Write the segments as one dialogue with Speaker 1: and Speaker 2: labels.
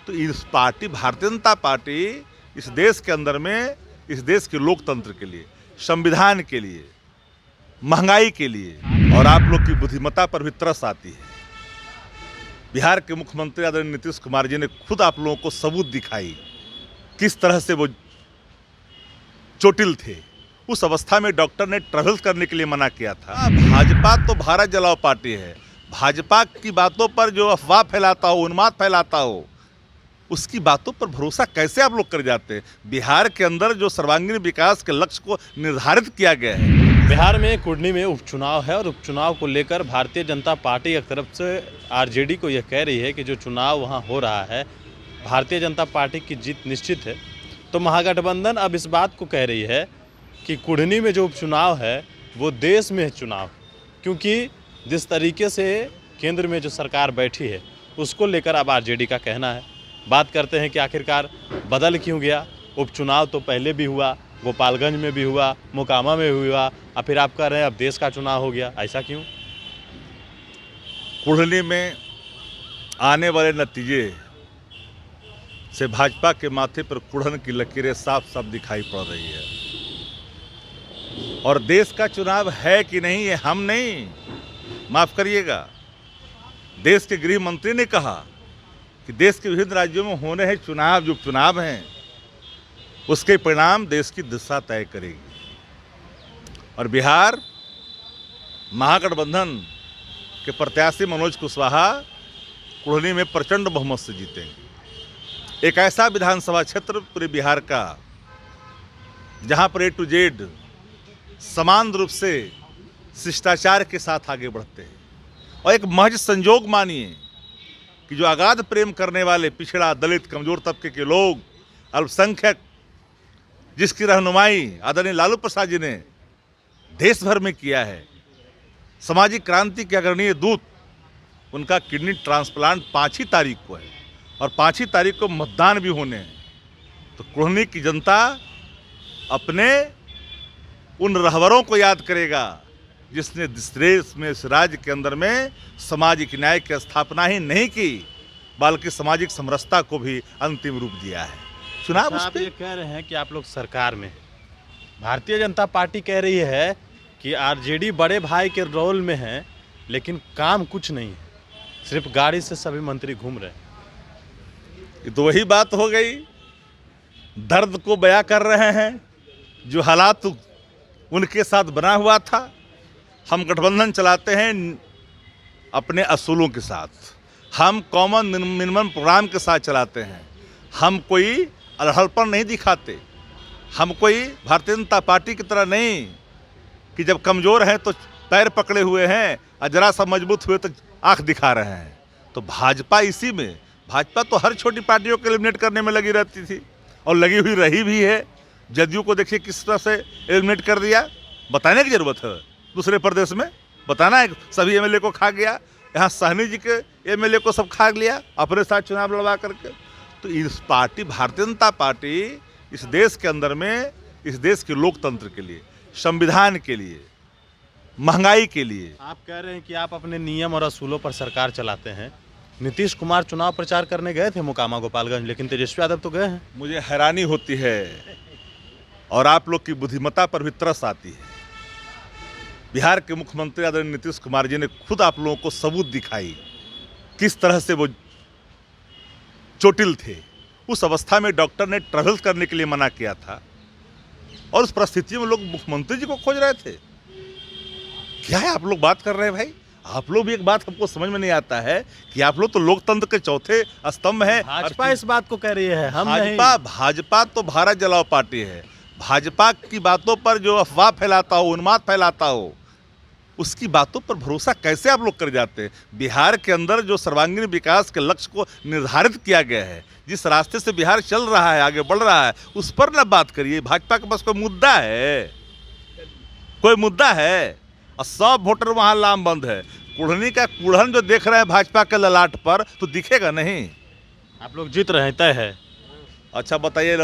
Speaker 1: तो इस party Bharatiya Janata party इस देश के अंदर में, इस देश के लोकतंत्र के लिए, संविधान के लिए, महंगाई के लिए और आप लोग की बुद्धिमत्ता पर भी तरस आती है। बिहार के मुख्यमंत्री आदरणीय नीतीश कुमार जी ने खुद आप लोगों को सबूत दिखाई किस तरह से वो चोटिल थे। उस अवस्था में डॉक्टर ने ट्रैवल करने के लिए मना किया था। भाजपा तो भारत जलाओ पार्टी है। भाजपा की बातों पर जो अफवाह फैलाता हो, उन्माद फैलाता हो, उसकी बातों पर भरोसा कैसे आप लोग कर जाते हैं? बिहार के अंदर जो सर्वांगीण विकास के लक्ष्य को निर्धारित किया गया है।
Speaker 2: बिहार में कुढ़नी में उपचुनाव है और उपचुनाव को लेकर भारतीय जनता पार्टी एक तरफ से आरजेडी को यह कह रही है कि जो चुनाव वहां हो रहा है भारतीय जनता पार्टी की जीत निश्चित है। तो महागठबंधन अब इस बात को कह रही है कि कुढ़नी में जो उपचुनाव है वो देश में चुनाव, क्योंकि जिस तरीके से केंद्र में जो सरकार बैठी है उसको लेकर अब आरजेडी का कहना है। बात करते हैं कि आखिरकार बदल क्यों गया। उपचुनाव तो पहले भी हुआ, गोपालगंज में भी हुआ, मोकामा में भी हुआ, और फिर आप कह रहे हैं अब देश का चुनाव हो गया, ऐसा क्यों?
Speaker 1: कुढ़नी में आने वाले नतीजे से भाजपा के माथे पर कुढ़न की लकीरें साफ साफ दिखाई पड़ रही है। और देश का चुनाव है कि नहीं ये हम नहीं, माफ करिएगा, देश के गृह मंत्री ने कहा कि देश के विभिन्न राज्यों में होने हैं चुनाव, जो चुनाव हैं उसके परिणाम देश की दिशा तय करेगी। और बिहार महागठबंधन के प्रत्याशी मनोज कुशवाहा कुढ़नी में प्रचंड बहुमत से जीतेंगे। एक ऐसा विधानसभा क्षेत्र पूरे बिहार का जहां पर A to Z समान रूप से शिष्टाचार के साथ आगे बढ़ते हैं। और एक महज संजोग मानिए कि जो अगाध प्रेम करने वाले पिछड़ा, दलित, कमजोर तबके के लोग, अल्पसंख्यक, जिसकी रहनुमाई आदरणीय लालू प्रसाद जी ने देश भर में किया है, सामाजिक क्रांति के अग्रणीय दूत, उनका किडनी ट्रांसप्लांट 5 ही तारीख को है और 5 ही तारीख को मतदान भी होने हैं। तो कुढ़नी की जनता अपने उन रहबरों को याद करेगा जिसने इस देश में, इस राज्य के अंदर में सामाजिक न्याय की स्थापना ही नहीं की बल्कि सामाजिक समरसता को भी अंतिम रूप दिया है। चुनाव
Speaker 2: आप ये कह रहे हैं कि आप लोग सरकार में, भारतीय जनता पार्टी कह रही है कि आरजेडी बड़े भाई के रोल में है लेकिन काम कुछ नहीं है, सिर्फ गाड़ी से सभी मंत्री घूम रहे हैं।
Speaker 1: ये तो वही बात हो गई, दर्द को बयां कर रहे हैं जो हालात उनके साथ बना हुआ था। हम गठबंधन चलाते हैं अपने असूलों के साथ, हम कॉमन मिनिमम प्रोग्राम के साथ चलाते हैं, हम कोई अड़हलपन नहीं दिखाते, हम कोई भारतीय जनता पार्टी की तरह नहीं कि जब कमज़ोर हैं तो पैर पकड़े हुए हैं और जरा सा मजबूत हुए तो आंख दिखा रहे हैं। तो भाजपा इसी में, भाजपा तो हर छोटी पार्टियों को एलिमिनेट करने में लगी रहती थी और लगी हुई रही भी है। जदयू को देखिए किस तरह से एलिमिनेट कर दिया, बताने की जरूरत है? दूसरे प्रदेश में बताना है, सभी एमएलए को खा गया, यहाँ सहनी जी के एमएलए को सब खा लिया अपने साथ चुनाव लड़वा करके। तो इस पार्टी भारतीय जनता पार्टी इस देश के अंदर में, इस देश के लोकतंत्र के लिए, संविधान के लिए, महंगाई के लिए।
Speaker 2: आप कह रहे हैं कि आप अपने नियम और असूलों पर सरकार चलाते हैं। नीतीश कुमार चुनाव प्रचार करने गए थे मोकामा, गोपालगंज, लेकिन तेजस्वी यादव तो गए हैं।
Speaker 1: मुझे हैरानी होती है और आप लोग की बुद्धिमत्ता पर भी तरस आती है। बिहार के मुख्यमंत्री आदरणीय नीतीश कुमार जी ने खुद आप लोगों को सबूत दिखाई किस तरह से वो चोटिल थे। उस अवस्था में डॉक्टर ने ट्रैवल करने के लिए मना किया था और उस परिस्थिति में लोग मुख्यमंत्री जी को खोज रहे थे। क्या है आप लोग बात कर रहे हैं भाई? आप लोग भी एक बात हमको समझ में नहीं आता है कि आप लोग तो लोकतंत्र के चौथे स्तंभ हैं।
Speaker 2: भाजपा इस बात को कह रही है, हम नहीं।
Speaker 1: भाजपा तो भारत जलाओ पार्टी है। भाजपा की बातों पर जो अफवाह फैलाता हो, उन्माद फैलाता हो, उसकी बातों पर भरोसा कैसे आप लोग कर जाते हैं? बिहार के अंदर जो सर्वांगीण विकास के लक्ष्य को निर्धारित किया गया है, जिस रास्ते से बिहार चल रहा है, आगे बढ़ रहा है, उस पर ना बात करिए। भाजपा के पास कोई मुद्दा है? कोई मुद्दा है? और सब वोटर वहाँ लामबंद है। कुढ़नी का कुढ़न जो देख रहे हैं भाजपा के ललाट पर, तो दिखेगा नहीं।
Speaker 2: आप लोग जीत रहे हैं, तय है।
Speaker 1: अच्छा बताइए,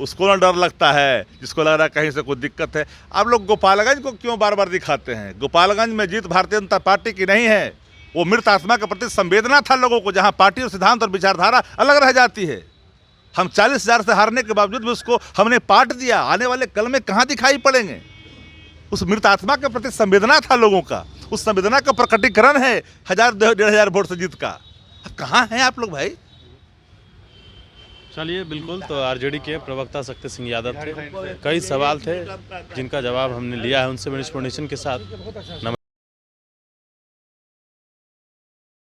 Speaker 1: उसको ना डर लगता है जिसको लग रहा है कहीं से कोई दिक्कत है? आप लोग गोपालगंज को क्यों बार बार दिखाते हैं? गोपालगंज में जीत भारतीय जनता पार्टी की नहीं है, वो मृत आत्मा के प्रति संवेदना था लोगों को, जहां पार्टी और सिद्धांत और विचारधारा अलग रह जाती है। हम 40,000 से हारने के बावजूद भी उसको हमने पाट दिया। आने वाले कल में कहां दिखाई पड़ेंगे? उस मृत आत्मा के प्रति संवेदना था लोगों का, उस संवेदना का प्रकटीकरण है 1,000-1,500 वोट से जीत का। अब कहाँ हैं आप लोग भाई?
Speaker 2: चलिए, बिल्कुल। तो आरजेडी के प्रवक्ता शक्ति सिंह यादव थे। कई सवाल थे जिनका जवाब हमने लिया है उनसे। मैं के साथ